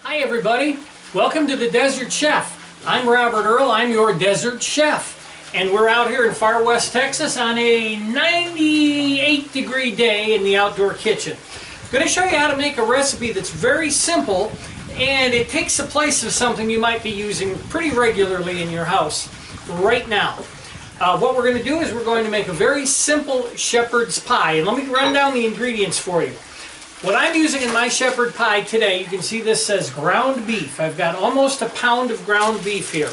Hi everybody, welcome to the Desert Chef. I'm Robert Earl, I'm your Desert Chef. And we're out here in far west Texas on a 98-degree day in the outdoor kitchen. I'm going to show you how to make a recipe that's very simple, and it takes the place of something you might be using pretty regularly in your house right now. What we're going to do is we're going to make a very simple shepherd's pie. And let me run down the ingredients for you. What I'm using in my shepherd pie today, you can see this says ground beef. I've got almost a pound of ground beef here.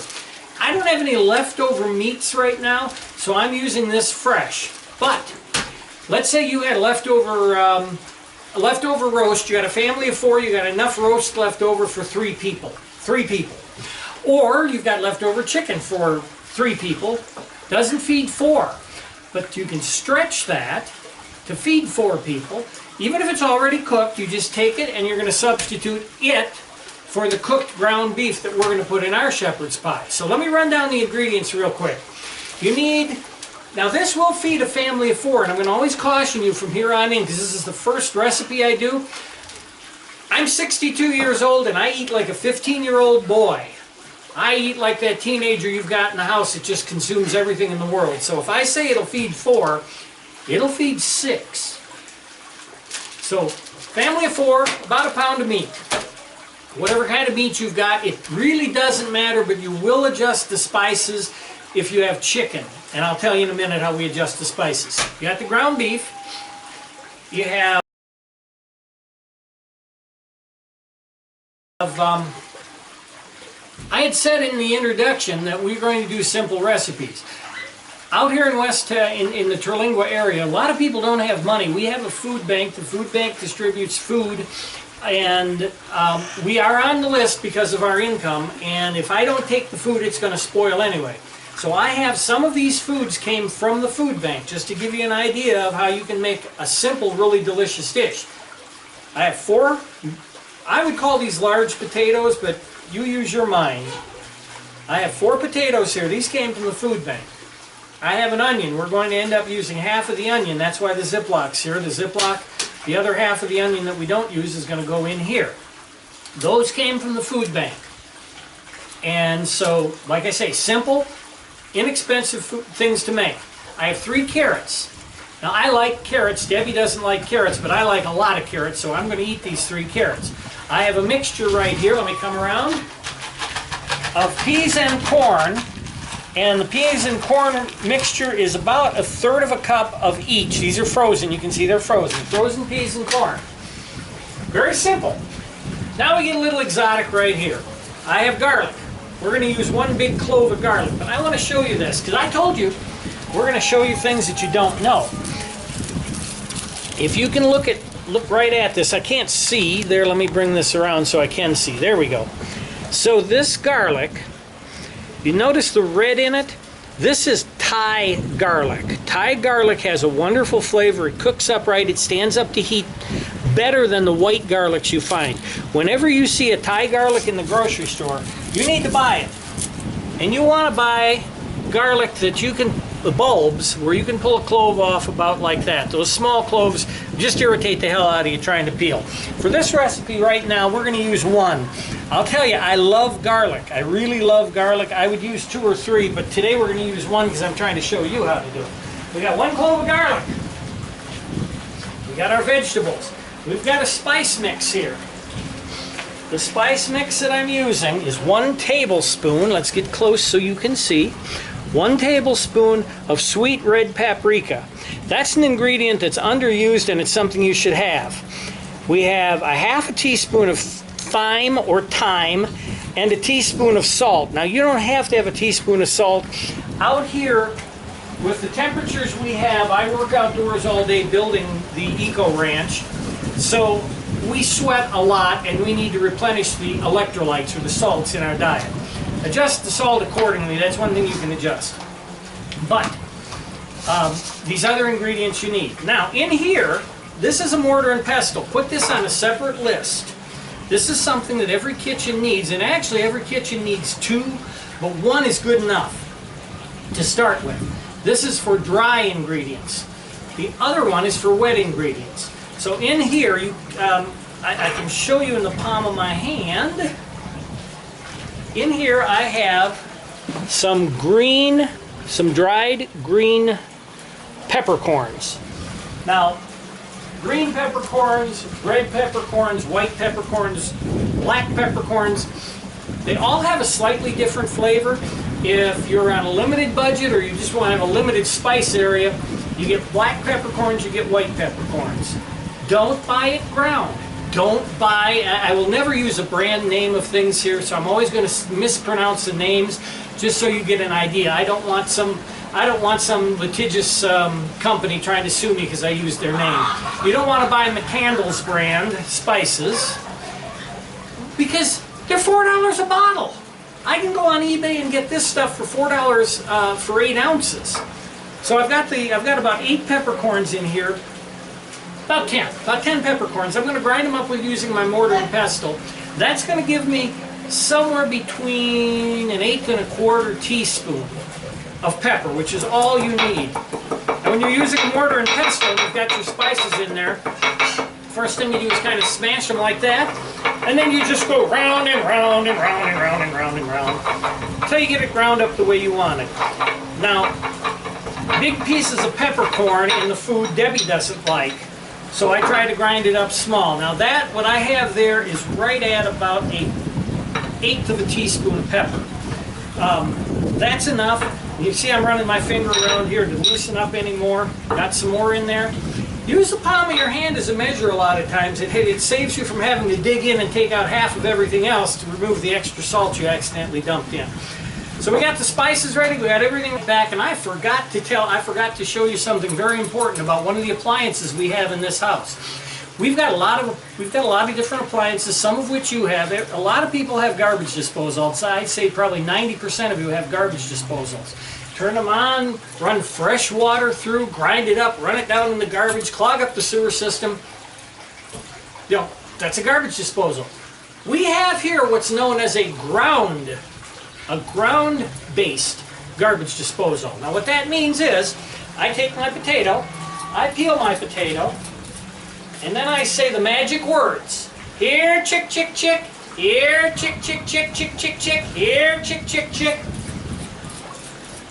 I don't have any leftover meats right now, so I'm using this fresh. But let's say you had leftover roast, you got a family of 4, you got enough roast left over for 3 people. Or you've got leftover chicken for 3 people. Doesn't feed 4, but you can stretch that to feed 4 people. Even if it's already cooked, you just take it and you're going to substitute it for the cooked ground beef that we're going to put in our shepherd's pie. So let me run down the ingredients real quick. You need, now this will feed a family of 4, and I'm going to always caution you from here on in because this is the first recipe I do. I'm 62 years old and I eat like a 15-year-old boy. I eat like that teenager you've got in the house that just consumes everything in the world. So if I say it'll feed 4, it'll feed 6. So, family of 4, about a pound of meat. Whatever kind of meat you've got, it really doesn't matter, but you will adjust the spices if you have chicken. And I'll tell you in a minute how we adjust the spices. You got the ground beef. You have I had said in the introduction that we're going to do simple recipes. Out here in in the Terlingua area, a lot of people don't have money. We have a food bank. The food bank distributes food, and we are on the list because of our income, and if I don't take the food, it's going to spoil anyway. So I have some of these foods came from the food bank, just to give you an idea of how you can make a simple, really delicious dish. I have 4, I would call these large potatoes, but you use your mind. I have 4 potatoes here. These came from the food bank. I have an onion. We're going to end up using half of the onion. That's why the Ziplock's here. The Ziploc, the other half of the onion that we don't use is going to go in here. Those came from the food bank. And so, like I say, simple, inexpensive things to make. I have 3 carrots. Now, I like carrots. Debbie doesn't like carrots, but I like a lot of carrots, so I'm going to eat these 3 carrots. I have a mixture right here. Let me come around. Of peas and corn. And the peas and corn mixture is about 1/3 of a cup of each. These are frozen. You can see they're frozen. Frozen peas and corn. Very simple. Now we get a little exotic right here. I have garlic. We're going to use 1 big clove of garlic. But I want to show you this because I told you we're going to show you things that you don't know. If you can look right at this. I can't see. There, let me bring this around so I can see. There we go. So this garlic, you notice the red in it? This is Thai garlic. Thai garlic has a wonderful flavor. It cooks up right. It stands up to heat better than the white garlics you find. Whenever you see a Thai garlic in the grocery store, you need to buy it. And you want to buy garlic that you can, the bulbs, where you can pull a clove off about like that. Those small cloves just irritate the hell out of you trying to peel. For this recipe right now, we're going to use 1. I'll tell you, I love garlic. I really love garlic. I would use 2 or 3, but today we're going to use 1 because I'm trying to show you how to do it. We got 1 clove of garlic. We got our vegetables. We've got a spice mix here. The spice mix that I'm using is 1 tablespoon. Let's get close so you can see. 1 tablespoon of sweet red paprika. That's an ingredient that's underused and it's something you should have. We have a 1/2 teaspoon of thyme or thyme and a teaspoon of salt. Now you don't have to have a teaspoon of salt. Out here with the temperatures we have, I work outdoors all day building the Eco Ranch, so we sweat a lot and we need to replenish the electrolytes or the salts in our diet. Adjust the salt accordingly. That's one thing you can adjust. But these other ingredients you need. Now in here, this is a mortar and pestle. Put this on a separate list. This is something that every kitchen needs, and actually every kitchen needs 2, but 1 is good enough to start with. This is for dry ingredients. The other one is for wet ingredients. So in here, I can show you in the palm of my hand. In here I have some dried green peppercorns. Now, green peppercorns, red peppercorns, white peppercorns, black peppercorns, they all have a slightly different flavor. If you're on a limited budget or you just want to have a limited spice area, you get black peppercorns, you get white peppercorns. Don't buy it ground. Don't buy, I will never use a brand name of things here, so I'm always going to mispronounce the names just so you get an idea. I don't want some litigious company trying to sue me because I used their name. You don't want to buy McCandless brand spices because they're $4 a bottle. I can go on eBay and get this stuff for $4 for 8 ounces. So I've got about 8 peppercorns in here. About 10 peppercorns. I'm going to grind them up with using my mortar and pestle. That's going to give me somewhere between an 1/8 and 1/4 teaspoon of pepper, which is all you need. And when you're using mortar and pestle, you've got your spices in there. First thing you do is kind of smash them like that, and then you just go round and round and round and round and round and round until you get it ground up the way you want it. Now, big pieces of peppercorn in the food Debbie doesn't like. So I try to grind it up small. Now what I have there is right at about an 1/8 of a teaspoon of pepper. That's enough. You see I'm running my finger around here to loosen up any more. Got some more in there. Use the palm of your hand as a measure a lot of times. It saves you from having to dig in and take out half of everything else to remove the extra salt you accidentally dumped in. So we got the spices ready, we got everything back, and I forgot to show you something very important about one of the appliances we have in this house. We've got a lot of different appliances, some of which you have. A lot of people have garbage disposals. I'd say probably 90% of you have garbage disposals. Turn them on, run fresh water through, grind it up, run it down in the garbage, clog up the sewer system. You know, that's a garbage disposal. We have here what's known as a ground-based garbage disposal. Now what that means is, I take my potato, I peel my potato, and then I say the magic words. Here, chick, chick, chick. Here, chick, chick, chick, chick, chick, chick. Here, chick, chick, chick.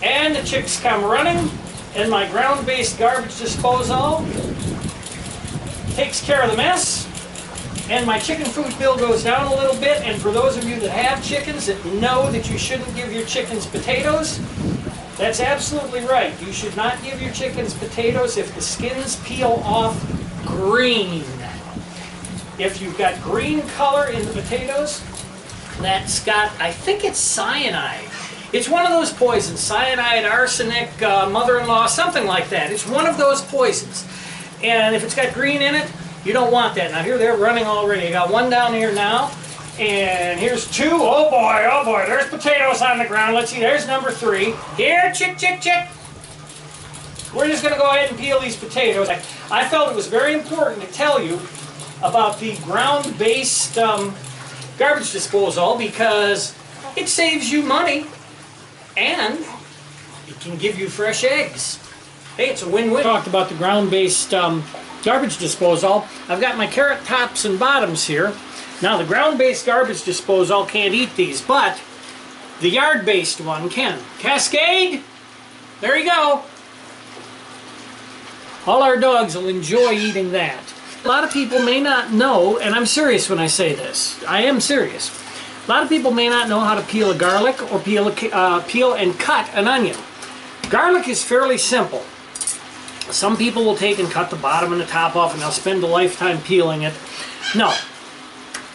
And the chicks come running, and my ground-based garbage disposal takes care of the mess. And my chicken food bill goes down a little bit, and for those of you that have chickens that know that you shouldn't give your chickens potatoes, that's absolutely right. You should not give your chickens potatoes if the skins peel off green. If you've got green color in the potatoes, that's got, I think it's cyanide. It's one of those poisons, cyanide, arsenic, mother-in-law, something like that. It's one of those poisons. And if it's got green in it, you don't want that. Now here they're running already. I got one down here now, and here's 2. Oh boy, there's potatoes on the ground. Let's see, there's number 3. Here, chick, chick, chick. We're just gonna go ahead and peel these potatoes. I felt it was very important to tell you about the ground-based garbage disposal because it saves you money and it can give you fresh eggs. Hey, it's a win-win. Talked about the ground-based garbage disposal. I've got my carrot tops and bottoms here. Now the ground-based garbage disposal can't eat these, but the yard-based one can. Cascade, there you go. All our dogs will enjoy eating that. A lot of people may not know, and I'm serious when I say this. I am serious. A lot of people may not know how to peel a garlic or peel and cut an onion. Garlic is fairly simple. Some people will take and cut the bottom and the top off and they'll spend a lifetime peeling it. No.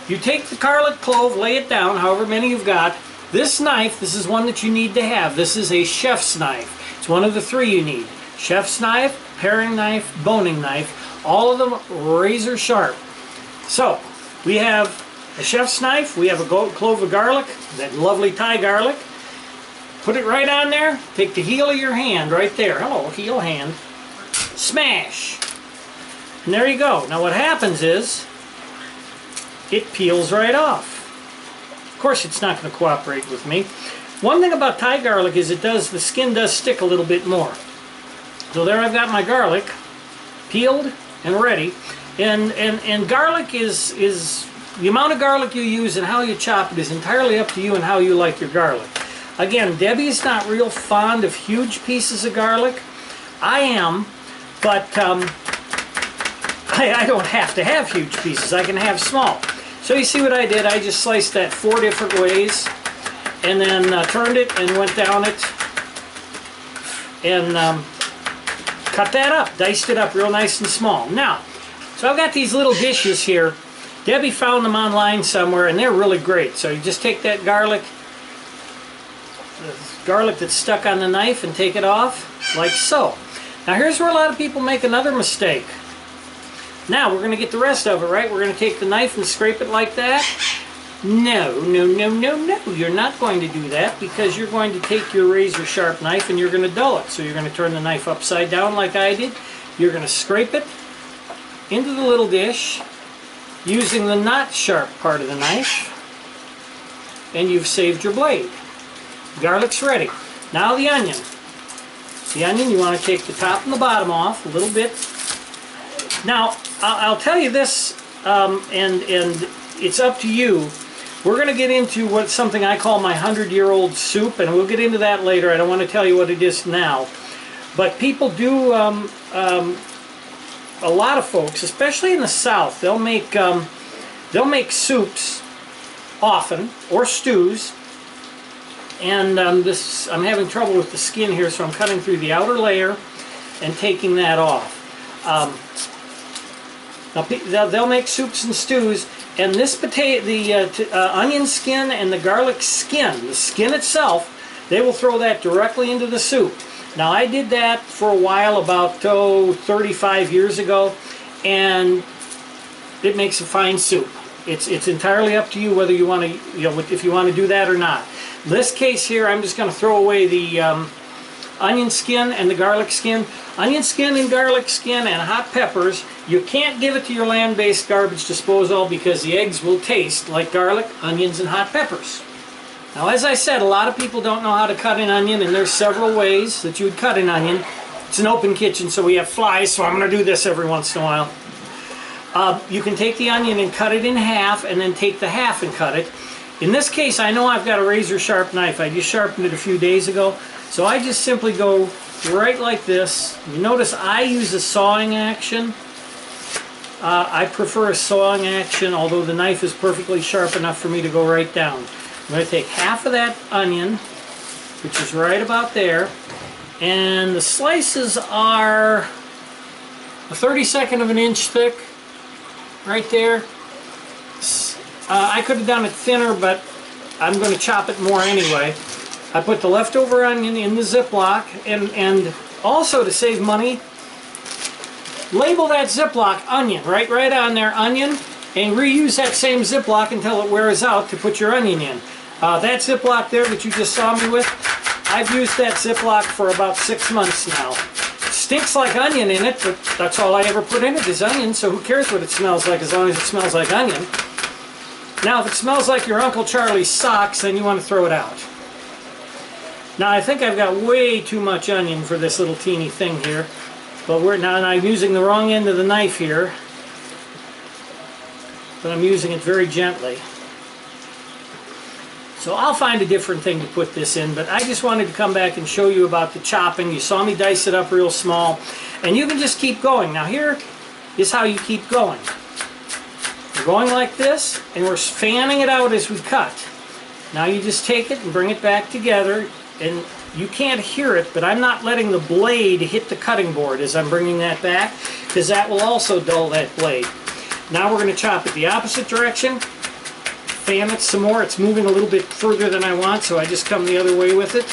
You take the garlic clove, lay it down, however many you've got. This knife, this is one that you need to have. This is a chef's knife. It's one of the 3 you need. Chef's knife, paring knife, boning knife. All of them razor sharp. So, we have a chef's knife, we have a clove of garlic, that lovely Thai garlic. Put it right on there. Take the heel of your hand right there. Hello, heel hand. Smash. And there you go. Now what happens is, it peels right off. Of course it's not going to cooperate with me. One thing about Thai garlic is the skin does stick a little bit more. So there I've got my garlic peeled and ready. And garlic is the amount of garlic you use and how you chop it is entirely up to you and how you like your garlic. Again, Debbie's not real fond of huge pieces of garlic. I am, but I don't have to have huge pieces. I can have small. So you see what I did? I just sliced that 4 different ways and then turned it and went down it and cut that up, diced it up real nice and small. Now, so I've got these little dishes here. Debbie found them online somewhere and they're really great. So you just take that garlic that's stuck on the knife and take it off like so. Now here's where a lot of people make another mistake. Now we're going to get the rest of it, right? We're going to take the knife and scrape it like that. No, no, no, no, no. You're not going to do that because you're going to take your razor sharp knife and you're going to dull it. So you're going to turn the knife upside down like I did. You're going to scrape it into the little dish using the not sharp part of the knife, and you've saved your blade. Garlic's ready. Now the onion. The onion, you want to take the top and the bottom off a little bit. Now, I'll tell you this, and it's up to you. We're going to get into something I call my 100-year-old soup, and we'll get into that later. I don't want to tell you what it is now. But people do, a lot of folks, especially in the South, they'll make soups often, or stews. And I'm having trouble with the skin here, so I'm cutting through the outer layer and taking that off. Now they'll make soups and stews, and this onion skin and the garlic skin, the skin itself, they will throw that directly into the soup. Now I did that for a while, about 35 years ago, and it makes a fine soup. It's entirely up to you whether you want to, if you want to do that or not. In this case here, I'm just going to throw away the onion skin and the garlic skin. Onion skin and garlic skin and hot peppers, you can't give it to your land-based garbage disposal because the eggs will taste like garlic, onions, and hot peppers. Now, as I said, a lot of people don't know how to cut an onion, and there's several ways that you would cut an onion. It's an open kitchen, so we have flies, so I'm going to do this every once in a while. You can take the onion and cut it in half, and then take the half and cut it. In this case, I know I've got a razor sharp knife. I just sharpened it a few days ago, so I just simply go right like this. You notice I use a sawing action. I prefer a sawing action, although the knife is perfectly sharp enough for me to go right down. I'm going to take half of that onion, which is right about there, and the slices are a 32nd of an inch thick, right there. I could have done it thinner, but I'm going to chop it more anyway. I put the leftover onion in the Ziploc, and also to save money, label that Ziploc onion, right on there, onion, and reuse that same Ziploc until it wears out to put your onion in. That Ziploc there that you just saw me with, I've used that Ziploc for about 6 months now. It stinks like onion in it, but that's all I ever put in it is onion, so who cares what it smells like as long as it smells like onion. Now, if it smells like your Uncle Charlie's socks, then you want to throw it out. Now, I think I've got way too much onion for this little teeny thing here. But I'm using the wrong end of the knife here. But I'm using it very gently. So I'll find a different thing to put this in, but I just wanted to come back and show you about the chopping. You saw me dice it up real small. And you can just keep going. Now here is how you keep going. We're going like this, and we're fanning it out as we cut. Now you just take it and bring it back together, and you can't hear it, but I'm not letting the blade hit the cutting board as I'm bringing that back, because that will also dull that blade. Now we're going to chop it the opposite direction, fan it some more. It's moving a little bit further than I want, so I just come the other way with it.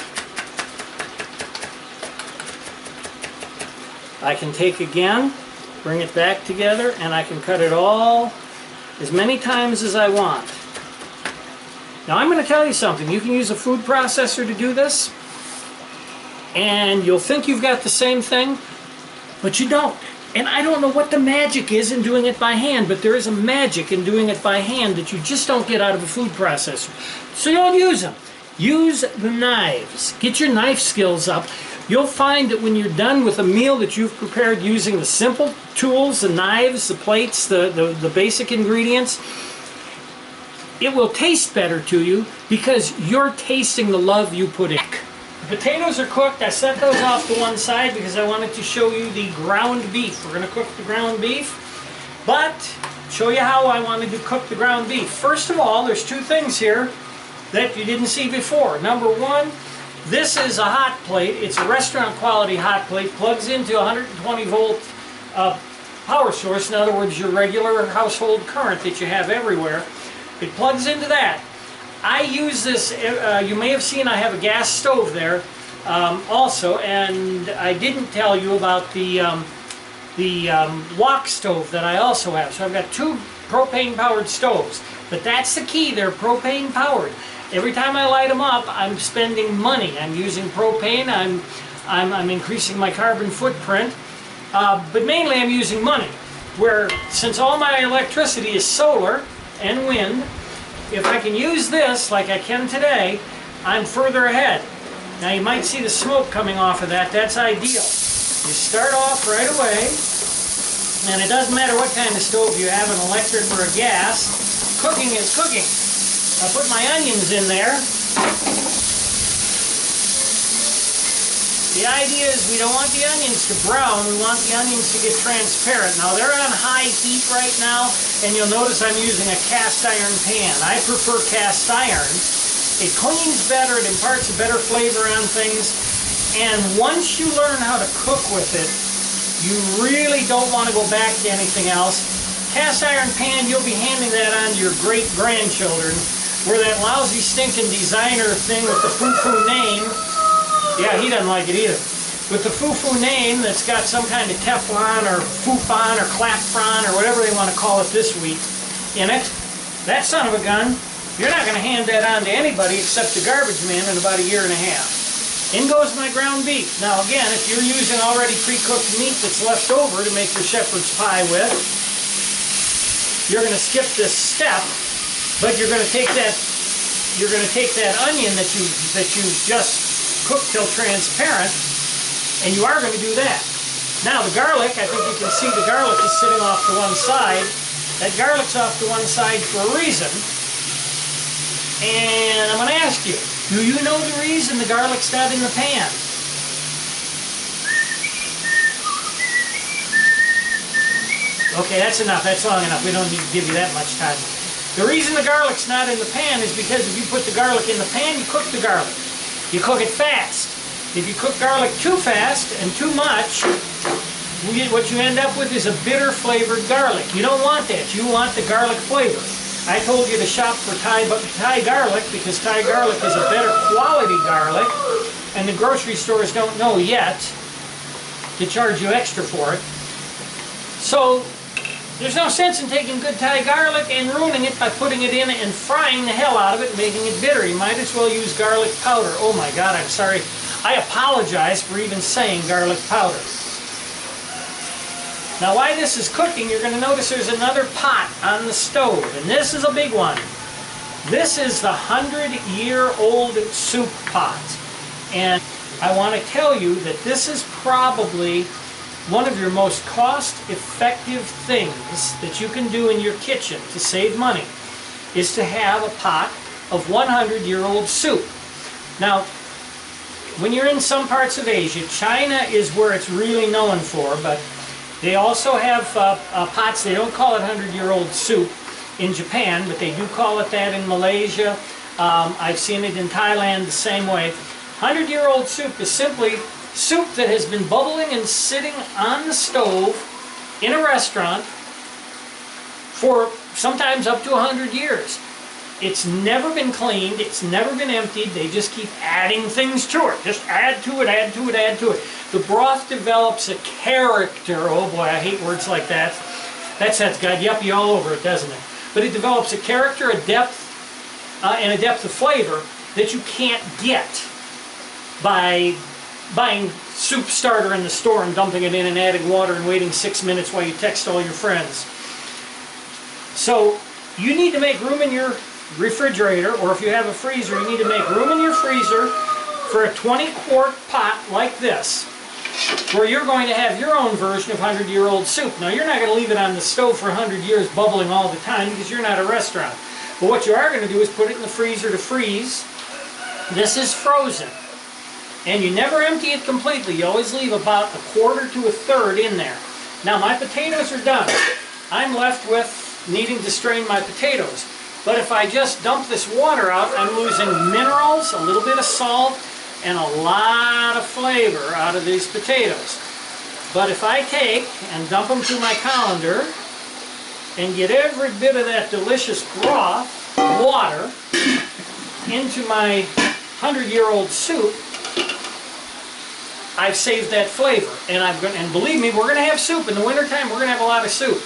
I can take again, bring it back together, and I can cut it all as many times as I want. Now I'm going to tell you something. You can use a food processor to do this, and you'll think you've got the same thing, but you don't. And I don't know what the magic is in doing it by hand, but there is a magic in doing it by hand that you just don't get out of a food processor. So don't use them. Use the knives. Get your knife skills up. You'll find that when you're done with a meal that you've prepared using the simple tools, the knives, the plates, the basic ingredients, it will taste better to you because you're tasting the love you put in. The potatoes are cooked. I set those off to one side because I wanted to show you the ground beef. We're going to cook the ground beef, but show you how I wanted to cook the ground beef. First of all, there's two things here that you didn't see before. Number one, this is a hot plate. It's a restaurant quality hot plate. Plugs into a 120 volt power source. In other words, your regular household current that you have everywhere. It plugs into that. I use this, you may have seen I have a gas stove there also, and I didn't tell you about the wok stove that I also have. So I've got two propane powered stoves, but that's the key, they're propane powered. Every time I light them up, I'm spending money. I'm using propane, I'm increasing my carbon footprint, but mainly I'm using money. Where, since all my electricity is solar and wind, if I can use this like I can today, I'm further ahead. Now you might see the smoke coming off of that. That's ideal. You start off right away, and it doesn't matter what kind of stove you have, an electric or a gas, cooking is cooking. I put my onions in there. The idea is we don't want the onions to brown, we want the onions to get transparent. Now they're on high heat right now, and you'll notice I'm using a cast iron pan. I prefer cast iron. It cleans better, it imparts a better flavor on things, and once you learn how to cook with it, you really don't want to go back to anything else. Cast iron pan, you'll be handing that on to your great-grandchildren, where that lousy stinking designer thing with the foo-foo name, yeah, he doesn't like it either. With the foo-foo name that's got some kind of Teflon or Foofon or Clapfron or whatever they want to call it this week in it, that son of a gun, you're not going to hand that on to anybody except the garbage man in about a year and a half. In goes my ground beef. Now again, if you're using already pre-cooked meat that's left over to make your shepherd's pie with, you're going to skip this step, but you're going to take that onion that you just cooked till transparent, and you are going to do that. Now the garlic, I think you can see the garlic is sitting off to one side. That garlic's off to one side for a reason. And I'm going to ask you, do you know the reason the garlic's not in the pan? Okay, that's enough. That's long enough. We don't need to give you that much time. The reason the garlic's not in the pan is because if you put the garlic in the pan, you cook the garlic. You cook it fast. If you cook garlic too fast and too much, what you end up with is a bitter flavored garlic. You don't want that. You want the garlic flavor. I told you to shop for Thai garlic because Thai garlic is a better quality garlic, and the grocery stores don't know yet to charge you extra for it. So there's no sense in taking good Thai garlic and ruining it by putting it in and frying the hell out of it and making it bitter. You might as well use garlic powder. Oh my God, I'm sorry. I apologize for even saying garlic powder. Now while this is cooking, you're going to notice there's another pot on the stove, and this is a big one. This is the 100-year-old soup pot. And I want to tell you that this is probably one of your most cost-effective things that you can do in your kitchen to save money is to have a pot of 100-year-old soup. Now, when you're in some parts of Asia, China is where it's really known for, but they also have pots, they don't call it 100-year-old soup in Japan, but they do call it that in Malaysia. I've seen it in Thailand the same way. 100-year-old soup is simply soup that has been bubbling and sitting on the stove in a restaurant for sometimes up to 100 years. It's never been cleaned, it's never been emptied, they just keep adding things to it. Just add to it, add to it, add to it. The broth develops a character. Oh boy, I hate words like that. That's got yuppie all over it, doesn't it? But it develops a character, a depth, and a depth of flavor that you can't get by buying soup starter in the store and dumping it in and adding water and waiting 6 minutes while you text all your friends. So you need to make room in your refrigerator, or if you have a freezer, you need to make room in your freezer for a 20-quart pot like this, where you're going to have your own version of 100-year-old soup. Now, you're not going to leave it on the stove for 100 years bubbling all the time because you're not a restaurant. But what you are going to do is put it in the freezer to freeze. This is frozen. And you never empty it completely. You always leave about a quarter to a third in there. Now, my potatoes are done. I'm left with needing to strain my potatoes. But if I just dump this water out, I'm losing minerals, a little bit of salt, and a lot of flavor out of these potatoes. But if I take and dump them through my colander and get every bit of that delicious broth, water, into my 100-year-old soup, I've saved that flavor. And believe me, we're going to have soup. In the wintertime, we're going to have a lot of soup.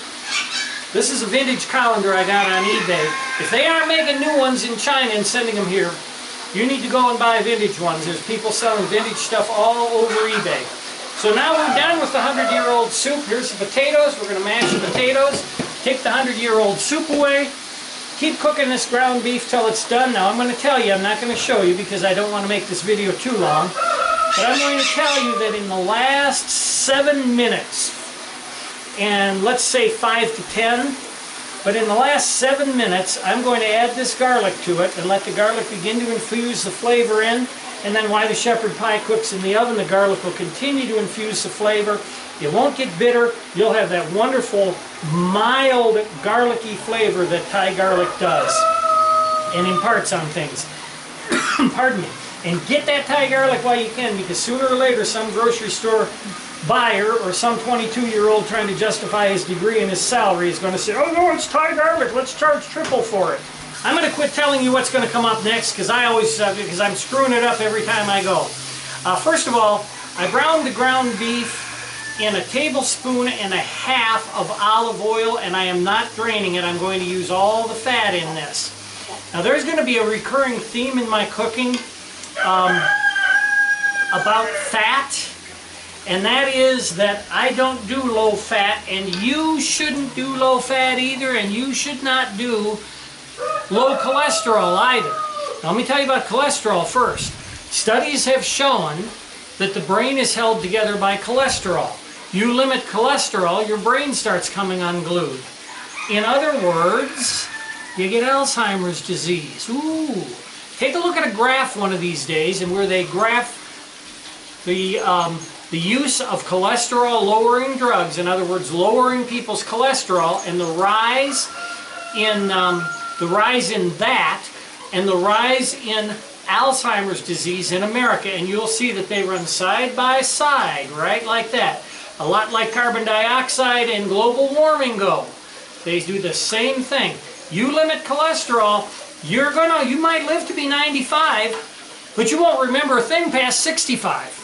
This is a vintage colander I got on eBay. If they aren't making new ones in China and sending them here, you need to go and buy vintage ones. There's people selling vintage stuff all over eBay. So now we're done with the 100-year-old soup. Here's the potatoes. We're going to mash the potatoes. Take the 100-year-old soup away. Keep cooking this ground beef till it's done. Now I'm going to tell you, I'm not going to show you because I don't want to make this video too long. But I'm going to tell you that in the last 7 minutes, and let's say 5 to 10, but in the last 7 minutes, I'm going to add this garlic to it and let the garlic begin to infuse the flavor in. And then while the shepherd pie cooks in the oven, the garlic will continue to infuse the flavor. It won't get bitter. You'll have that wonderful, mild, garlicky flavor that Thai garlic does and imparts on things. Pardon me. And get that Thai garlic while you can, because sooner or later some grocery store buyer or some 22-year-old trying to justify his degree and his salary is going to say, oh no, it's Thai garlic, let's charge triple for it. I'm going to quit telling you what's going to come up next because because I'm screwing it up every time I go. First of all, I browned the ground beef in 1.5 tablespoons of olive oil, and I am not draining it. I'm going to use all the fat in this. Now there's going to be a recurring theme in my cooking about fat, and that is that I don't do low fat, and you shouldn't do low fat either, and you should not do low cholesterol either. Now let me tell you about cholesterol first. Studies have shown that the brain is held together by cholesterol. You limit cholesterol, your brain starts coming unglued. In other words, you get Alzheimer's disease. Ooh. Take a look at a graph one of these days, and where they graph the use of cholesterol-lowering drugs, in other words, lowering people's cholesterol, and the rise in that, and the rise in Alzheimer's disease in America, and you'll see that they run side by side, right like that. A lot like carbon dioxide and global warming go. They do the same thing. You limit cholesterol, you might live to be 95, but you won't remember a thing past 65.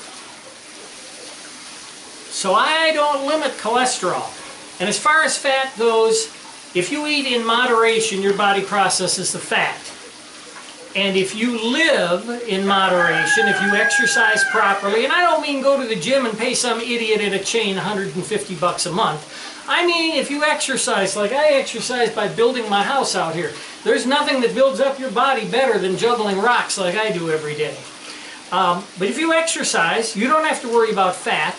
So I don't limit cholesterol. And as far as fat goes, if you eat in moderation, your body processes the fat. And if you live in moderation, if you exercise properly, and I don't mean go to the gym and pay some idiot in a chain $150 a month. I mean, if you exercise like I exercise by building my house out here, there's nothing that builds up your body better than juggling rocks like I do every day. But if you exercise, you don't have to worry about fat,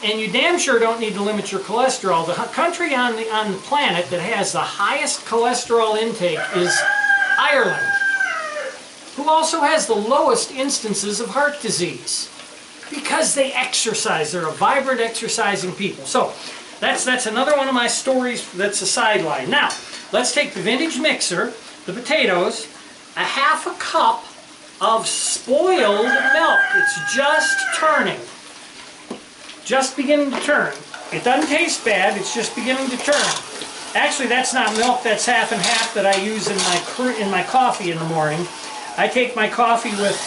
and you damn sure don't need to limit your cholesterol. The country on the planet that has the highest cholesterol intake is Ireland, who also has the lowest instances of heart disease because they exercise. They're a vibrant, exercising people. So that's another one of my stories that's a sideline. Now, let's take the vintage mixer, the potatoes, 1/2 cup of spoiled milk. It's just turning. Just beginning to turn. It doesn't taste bad, it's just beginning to turn. Actually, that's not milk, that's 50/50 that I use in my coffee in the morning. I take my coffee with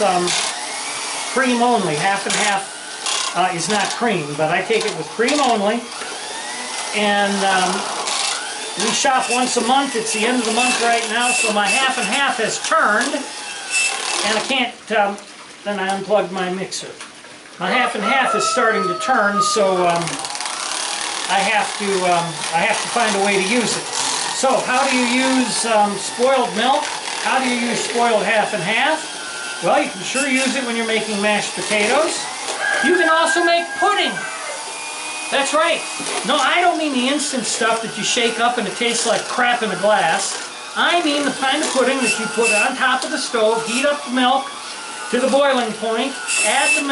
cream only. 50/50 is not cream, but I take it with cream only. And we shop once a month. It's the end of the month right now, so my 50/50 has turned, and I can't, then I unplugged my mixer. My 50/50 is starting to turn, so I have to find a way to use it. So how do you use spoiled milk? How do you use spoiled 50/50? Well, you can sure use it when you're making mashed potatoes. You can also make pudding. That's right. No, I don't mean the instant stuff that you shake up and it tastes like crap in a glass. I mean the kind of pudding that you put on top of the stove, heat up the milk to the boiling point, add the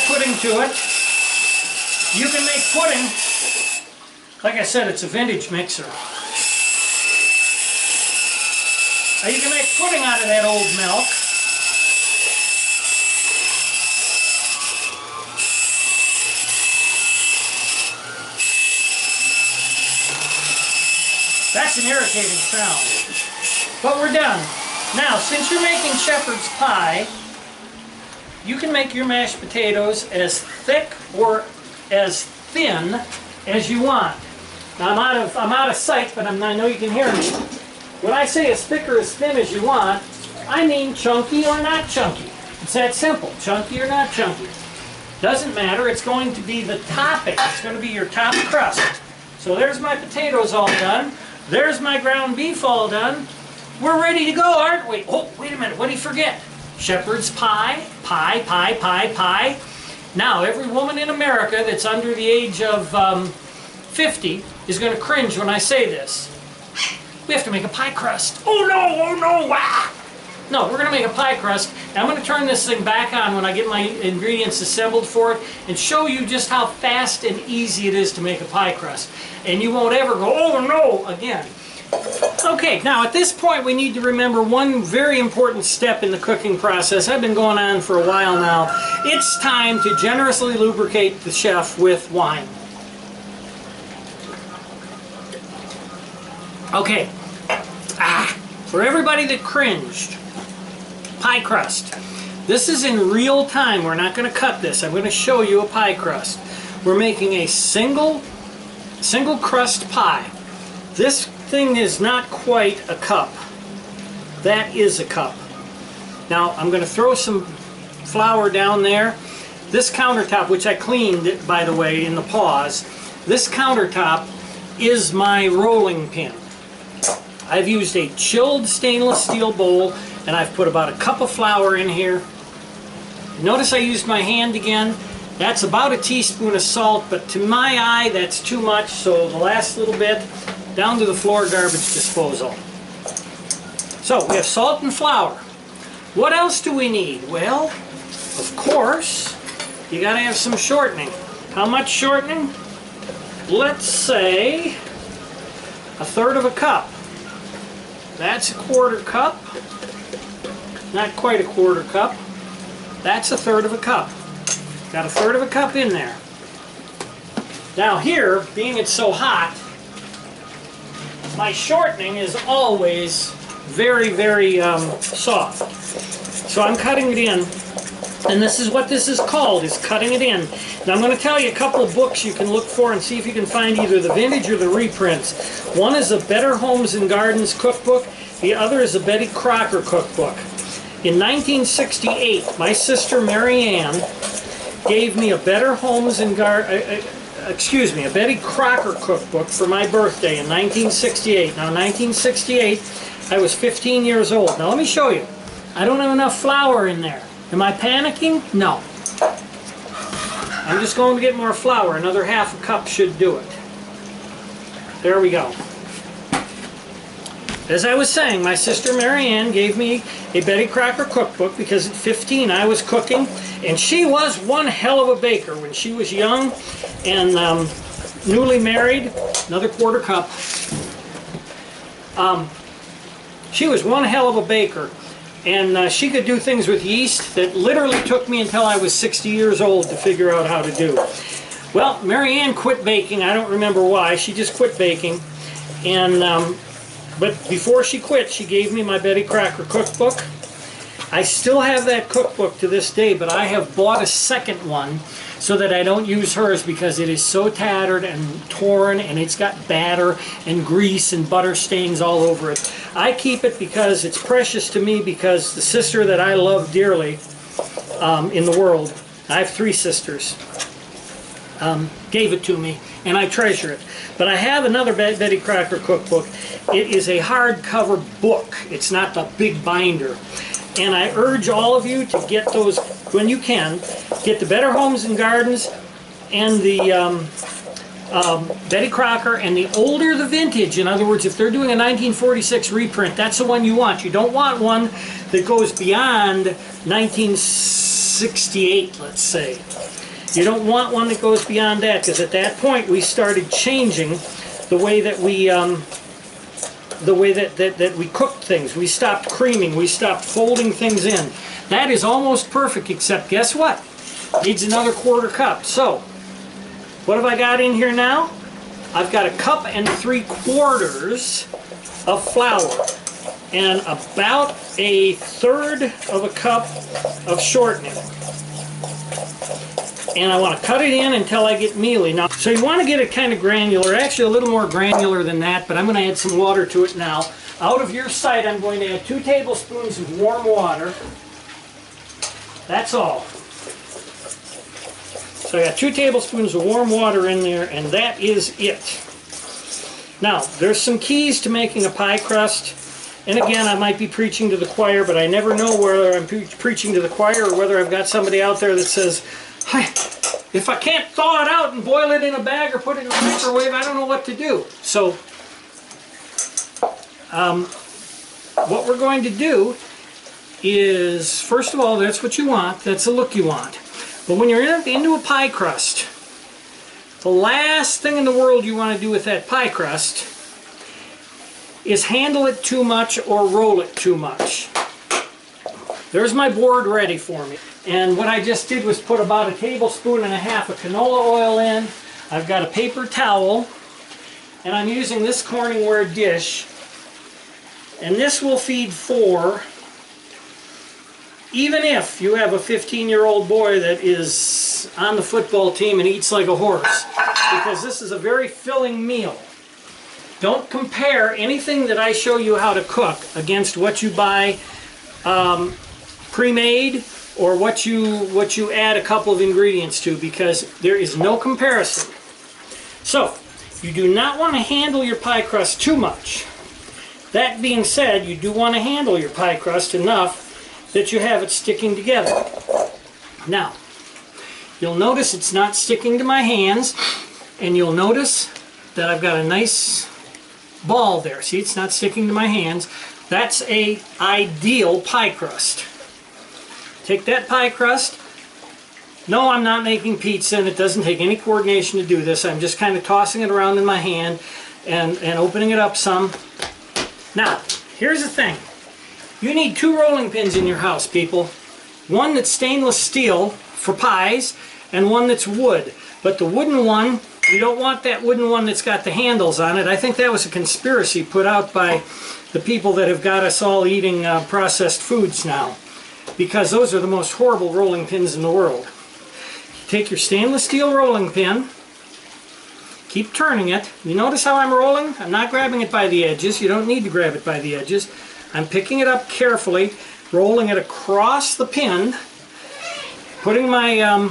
pudding to it. You can make pudding. Like I said, it's a vintage mixer. You can make pudding out of that old milk. That's an irritating sound. But we're done. Now, since you're making shepherd's pie, you can make your mashed potatoes as thick or as thin as you want. Now, I'm out of sight, but I know you can hear me. When I say as thick or as thin as you want, I mean chunky or not chunky. It's that simple. Chunky or not chunky. Doesn't matter. It's going to be the topping. It's going to be your top crust. So there's my potatoes all done. There's my ground beef all done. We're ready to go, aren't we? Oh, wait a minute. What did you forget? Shepherd's pie. Pie, pie, pie, pie. Now, every woman in America that's under the age of 50 is going to cringe when I say this. We have to make a pie crust. Oh no, oh no, ah! No, we're going to make a pie crust. And I'm going to turn this thing back on when I get my ingredients assembled for it and show you just how fast and easy it is to make a pie crust. And you won't ever go, oh no, again. Okay, now at this point we need to remember one very important step in the cooking process. I've been going on for a while now. It's time to generously lubricate the chef with wine. Okay, for everybody that cringed, pie crust. This is in real time. We're not going to cut this. I'm going to show you a pie crust. We're making a single crust pie. This thing is not quite a cup. That is a cup. Now I'm going to throw some flour down there. This countertop, which I cleaned, by the way, in the pause, this countertop is my rolling pin. I've used a chilled stainless steel bowl and I've put about a cup of flour in here. Notice I used my hand again. That's about a teaspoon of salt, but to my eye that's too much, so the last little bit down to the floor garbage disposal. So we have salt and flour. What else do we need? Well, of course, you gotta have some shortening. How much shortening? Let's say a third of a cup. That's a quarter cup. Not quite a quarter cup. That's a third of a cup. Got a third of a cup in there. Now here, being it's so hot, my shortening is always very, very soft. So I'm cutting it in, and this is what this is called, is cutting it in. Now I'm going to tell you a couple of books you can look for and see if you can find either the vintage or the reprints. One is a Better Homes and Gardens cookbook. The other is a Betty Crocker cookbook. In 1968, my sister Mary Ann gave me a Better Homes and a Betty Crocker cookbook for my birthday in 1968. Now, 1968, I was 15 years old. Now, let me show you. I don't have enough flour in there. Am I panicking? No. I'm just going to get more flour. Another half a cup should do it. There we go. As I was saying, my sister Mary Ann gave me a Betty Crocker cookbook because at 15 I was cooking, and she was one hell of a baker when she was young and newly married. Another quarter cup. She was one hell of a baker, and she could do things with yeast that literally took me until I was 60 years old to figure out how to do. Well, Mary Ann quit baking. I don't remember why. She just quit baking, and but before she quit, she gave me my Betty Crocker cookbook. I still have that cookbook to this day, but I have bought a second one so that I don't use hers because it is so tattered and torn, and it's got batter and grease and butter stains all over it. I keep it because it's precious to me, because the sister that I love dearly in the world, I have 3 sisters, gave it to me, and I treasure it. But I have another Betty Crocker cookbook. It is a hardcover book. It's not the big binder. And I urge all of you to get those when you can. Get the Better Homes and Gardens and the Betty Crocker, and the older the vintage. In other words, if they're doing a 1946 reprint, that's the one you want. You don't want one that goes beyond 1968, let's say. You don't want one that goes beyond that, because at that point we started changing the way that we we cooked things. We stopped creaming. We stopped folding things in. That is almost perfect, except guess what? Needs another 1/4 cup. So, what have I got in here now? I've got 1 3/4 cups of flour and about 1/3 of a cup of shortening. And I want to cut it in until I get mealy. Now, so you want to get it kind of granular, actually a little more granular than that, but I'm going to add some water to it now. Out of your sight, I'm going to add 2 tablespoons of warm water. That's all. So I got 2 tablespoons of warm water in there, and that is it. Now, there's some keys to making a pie crust. And again, I might be preaching to the choir, but I never know whether I'm preaching to the choir or whether I've got somebody out there that says, "Hi, if I can't thaw it out and boil it in a bag or put it in the microwave, I don't know what to do." So, what we're going to do is, first of all, that's what you want. That's the look you want. But when you're into a pie crust, the last thing in the world you want to do with that pie crust is handle it too much or roll it too much. There's my board ready for me. And what I just did was put about 1.5 tablespoons of canola oil in. I've got a paper towel, and I'm using this Corningware dish. And this will feed 4, even if you have a 15-year-old boy that is on the football team and eats like a horse, because this is a very filling meal. Don't compare anything that I show you how to cook against what you buy pre-made or what you add a couple of ingredients to, because there is no comparison. So, you do not want to handle your pie crust too much. That being said, you do want to handle your pie crust enough that you have it sticking together. Now, you'll notice it's not sticking to my hands, and you'll notice that I've got a nice ball there. See, it's not sticking to my hands. That's an ideal pie crust. Take that pie crust. No, I'm not making pizza, and it doesn't take any coordination to do this. I'm just kind of tossing it around in my hand and opening it up some. Now, here's the thing. You need 2 rolling pins in your house, people. One that's stainless steel for pies, and one that's wood. But the wooden one, you don't want that wooden one that's got the handles on it. I think that was a conspiracy put out by the people that have got us all eating processed foods now, because those are the most horrible rolling pins in the world. Take your stainless steel rolling pin, keep turning it. You notice how I'm rolling? I'm not grabbing it by the edges. You don't need to grab it by the edges. I'm picking it up carefully, rolling it across the pin, putting my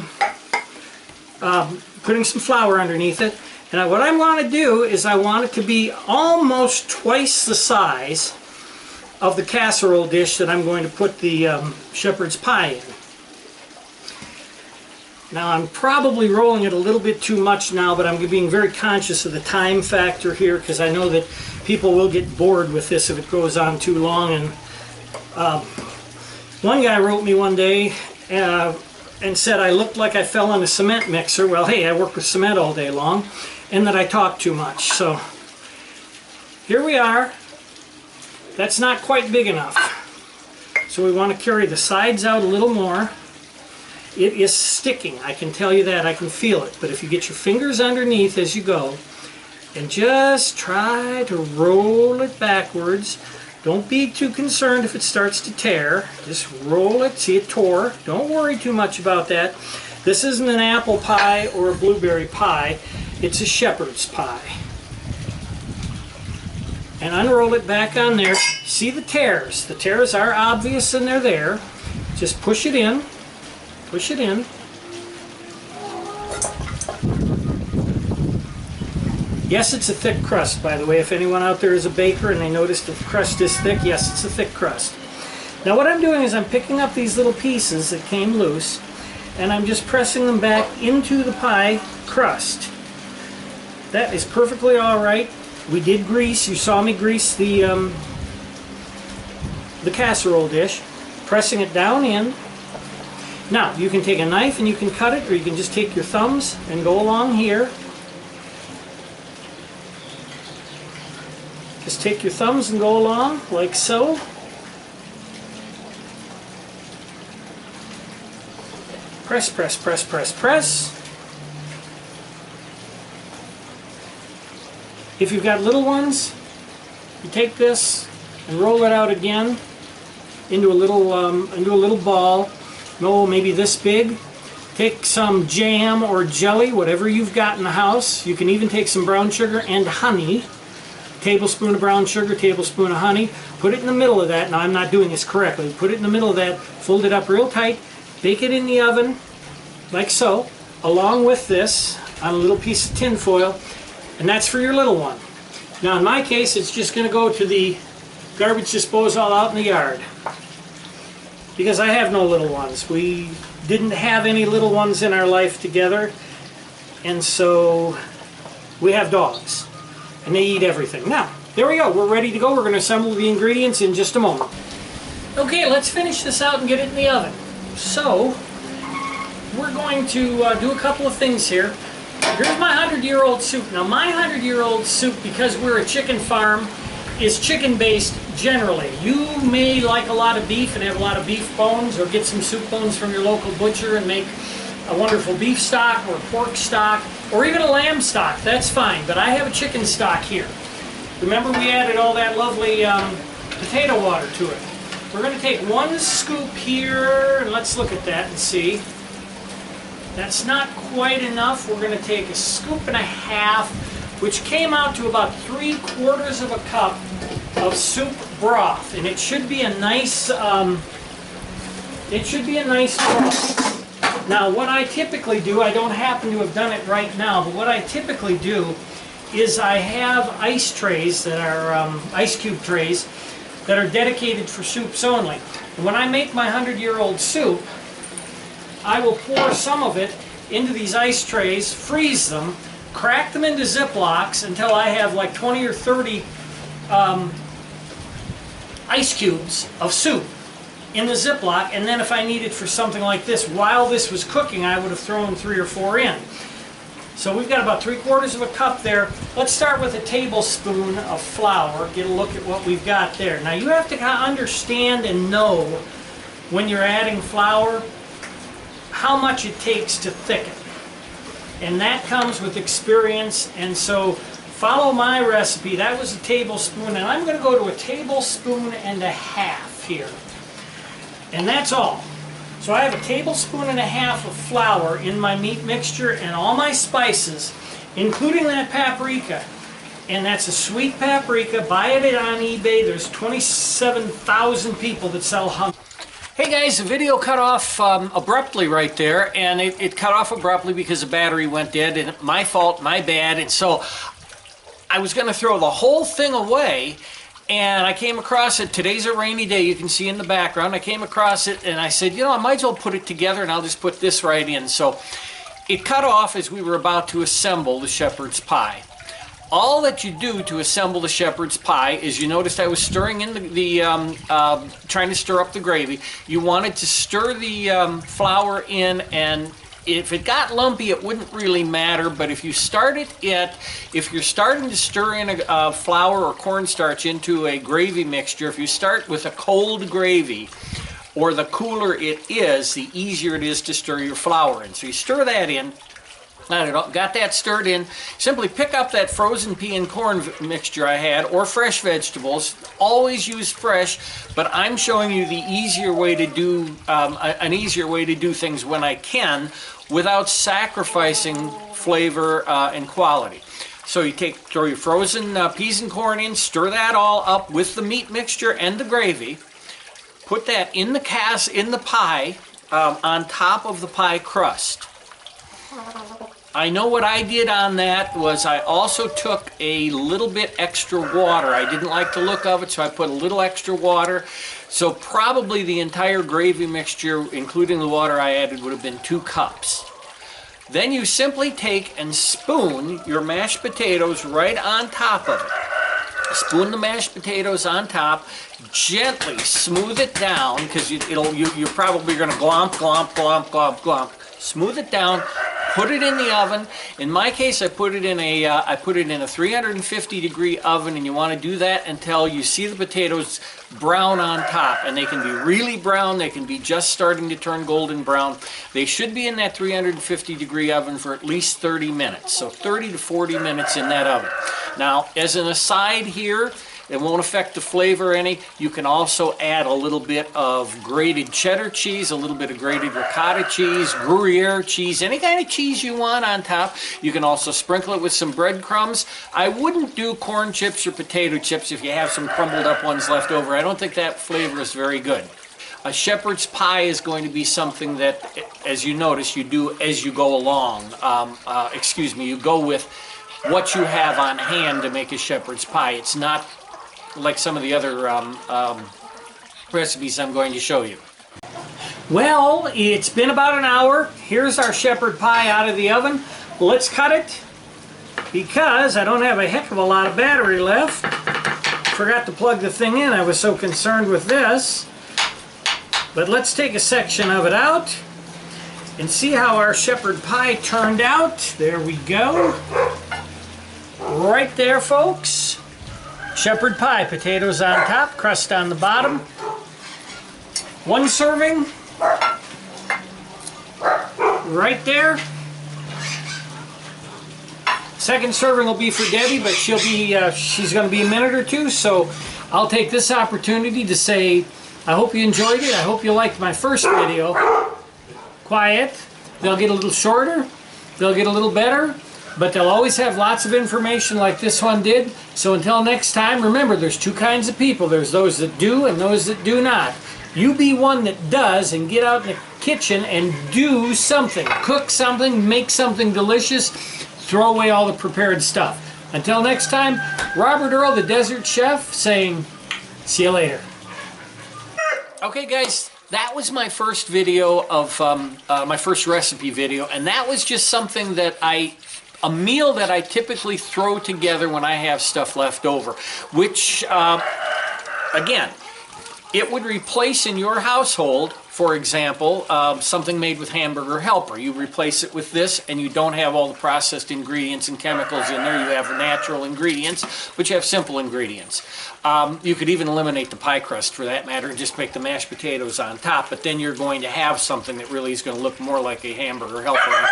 putting some flour underneath it. And what I want to do is I want it to be almost twice the size of the casserole dish that I'm going to put the shepherd's pie in. Now, I'm probably rolling it a little bit too much now, but I'm being very conscious of the time factor here, because I know that people will get bored with this if it goes on too long. And one guy wrote me one day and said I looked like I fell on a cement mixer. Well, hey, I work with cement all day long, and that I talk too much. So here we are. That's not quite big enough. So we want to carry the sides out a little more. It is sticking, I can tell you that, I can feel it. But if you get your fingers underneath as you go, and just try to roll it backwards. Don't be too concerned if it starts to tear. Just roll it, see it tore. Don't worry too much about that. This isn't an apple pie or a blueberry pie, it's a shepherd's pie. And unroll it back on there. See the tears. The tears are obvious and they're there. Just push it in. Push it in. Yes, it's a thick crust, by the way. If anyone out there is a baker and they notice the crust is thick, yes, it's a thick crust. Now what I'm doing is I'm picking up these little pieces that came loose, and I'm just pressing them back into the pie crust. That is perfectly all right. We did grease. You saw me grease the casserole dish, pressing it down in. Now, you can take a knife and you can cut it, or you can just take your thumbs and go along here. Just take your thumbs and go along, like so. Press, press, press, press, press. If you've got little ones, you take this and roll it out again into a little ball. No, maybe this big. Take some jam or jelly, whatever you've got in the house. You can even take some brown sugar and honey. Tablespoon of brown sugar, tablespoon of honey. Put it in the middle of that. Now I'm not doing this correctly. Put it in the middle of that, fold it up real tight, bake it in the oven, like so, along with this on a little piece of tin foil, and that's for your little one. Now in my case, it's just going to go to the garbage disposal out in the yard, because I have no little ones. We didn't have any little ones in our life together, and so we have dogs, and they eat everything. Now, there we go. We're ready to go. We're going to assemble the ingredients in just a moment. Okay, let's finish this out and get it in the oven. So, we're going to do a couple of things here. Here's my 100-year-old soup. Now, my 100-year-old soup, because we're a chicken farm, is chicken-based generally. You may like a lot of beef and have a lot of beef bones, or get some soup bones from your local butcher and make a wonderful beef stock or pork stock, or even a lamb stock. That's fine, but I have a chicken stock here. Remember, we added all that lovely potato water to it. We're going to take one scoop here, and let's look at that and see. That's not quite enough. We're going to take a scoop and a half, which came out to about 3/4 of a cup of soup broth, and it should be a nice broth. Now, what I typically do, I don't happen to have done it right now, but what I typically do is I have ice trays that are ice cube trays that are dedicated for soups only. And when I make my 100-year-old soup, I will pour some of it into these ice trays, freeze them, crack them into Ziplocs until I have like 20 or 30 ice cubes of soup in the Ziploc, and then if I needed for something like this, while this was cooking, I would have thrown 3 or 4 in. So we've got about 3/4 of a cup there. Let's start with a tablespoon of flour. Get a look at what we've got there. Now you have to kind of understand and know when you're adding flour how much it takes to thicken. And that comes with experience, and so follow my recipe. That was a tablespoon, and I'm going to go to a tablespoon and a half here. And that's all. So I have a tablespoon and a half of flour in my meat mixture and all my spices, including that paprika. And that's a sweet paprika. Buy it on eBay. There's 27,000 people that sell hungry. Hey guys, the video cut off abruptly right there, and it cut off abruptly because the battery went dead, and my fault, my bad, and so I was going to throw the whole thing away, and I came across it. Today's a rainy day, you can see in the background. I came across it, and I said, you know, I might as well put it together, and I'll just put this right in. So it cut off as we were about to assemble the shepherd's pie. All that you do to assemble the shepherd's pie is, you noticed I was stirring in trying to stir up the gravy. You wanted to stir the flour in, and if it got lumpy, it wouldn't really matter. But if you if you're starting to stir in a flour or cornstarch into a gravy mixture, if you start with a cold gravy, or the cooler it is, the easier it is to stir your flour in. So you stir that in. Got that stirred in. Simply pick up that frozen pea and corn mixture I had, or fresh vegetables. Always use fresh, but I'm showing you the easier way to do an easier way to do things when I can, without sacrificing flavor and quality. So you throw your frozen peas and corn in, stir that all up with the meat mixture and the gravy. Put that in the pie on top of the pie crust. I know what I did on that was I also took a little bit extra water. I didn't like the look of it, so I put a little extra water. So probably the entire gravy mixture, including the water I added, would have been 2 cups. Then you simply take and spoon your mashed potatoes right on top of it. Spoon the mashed potatoes on top, gently smooth it down, because you're probably going to glomp, glomp, glomp, glomp, glomp. Smooth it down. Put it in the oven. In my case, I put it in a 350 degree oven, and you want to do that until you see the potatoes brown on top. And they can be really brown. They can be just starting to turn golden brown. They should be in that 350 degree oven for at least 30 minutes. So 30 to 40 minutes in that oven. Now, as an aside here, it won't affect the flavor any. You can also add a little bit of grated cheddar cheese, a little bit of grated ricotta cheese, Gruyere cheese, any kind of cheese you want on top. You can also sprinkle it with some breadcrumbs. I wouldn't do corn chips or potato chips if you have some crumbled up ones left over. I don't think that flavor is very good. A shepherd's pie is going to be something that, as you notice, you do as you go along. You go with what you have on hand to make a shepherd's pie. It's not like some of the other recipes I'm going to show you. Well, it's been about an hour. Here's our shepherd pie out of the oven. Let's cut it, because I don't have a heck of a lot of battery left. Forgot to plug the thing in. I was so concerned with this. But let's take a section of it out and see how our shepherd pie turned out. There we go. Right there, folks. Shepherd pie, potatoes on top, crust on the bottom. 1 serving, right there. Second serving will be for Debbie, but she's going to be a minute or two, so I'll take this opportunity to say I hope you enjoyed it. I hope you liked my first video. Quiet. They'll get a little shorter. They'll get a little better. But they'll always have lots of information like this one did. So until next time, remember, there's 2 kinds of people. There's those that do and those that do not. You be one that does, and get out in the kitchen and do something. Cook something, make something delicious, throw away all the prepared stuff. Until next time, Robert Earl, the Desert Chef, saying, see you later. Okay, guys. That was my first video of, my first recipe video. And that was just something that a meal that I typically throw together when I have stuff left over, which, again, it would replace in your household, for example, something made with Hamburger Helper. You replace it with this, and you don't have all the processed ingredients and chemicals in there. You have natural ingredients, but you have simple ingredients. You could even eliminate the pie crust, for that matter, and just make the mashed potatoes on top, but then you're going to have something that really is going to look more like a Hamburger Helper.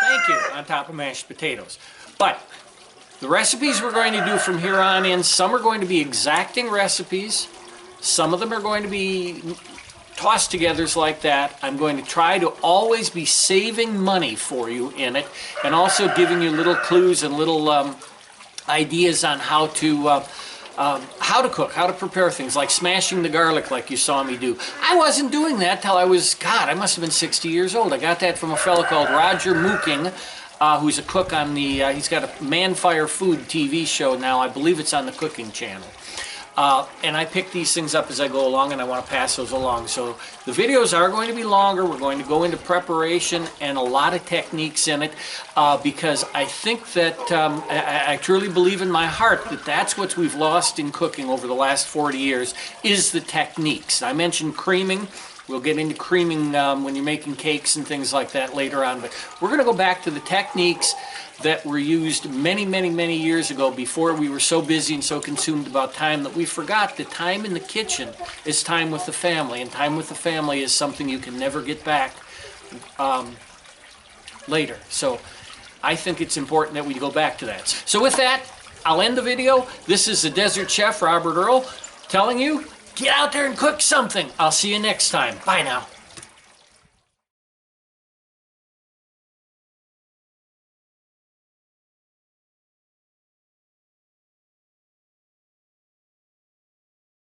Thank you, on top of mashed potatoes. But the recipes we're going to do from here on in, some are going to be exacting recipes. Some of them are going to be tossed togethers like that. I'm going to try to always be saving money for you in it, and also giving you little clues and little ideas on how to cook, how to prepare things, like smashing the garlic like you saw me do. I wasn't doing that till I was, I must have been 60 years old. I got that from a fellow called Roger Mooking, who's a cook on the, he's got a Man-Fire Food TV show now. I believe it's on the Cooking Channel. And I pick these things up as I go along, and I want to pass those along. So the videos are going to be longer. We're going to go into preparation and a lot of techniques in it, because I think that, I truly believe in my heart that that's what we've lost in cooking over the last 40 years, is the techniques. I mentioned creaming. We'll get into creaming when you're making cakes and things like that later on, but we're going to go back to the techniques that were used many, many, many years ago, before we were so busy and so consumed about time that we forgot that time in the kitchen is time with the family, and time with the family is something you can never get back later. So I think it's important that we go back to that. So with that, I'll end the video. This is the Desert Chef, Robert Earl, telling you, get out there and cook something. I'll see you next time. Bye now.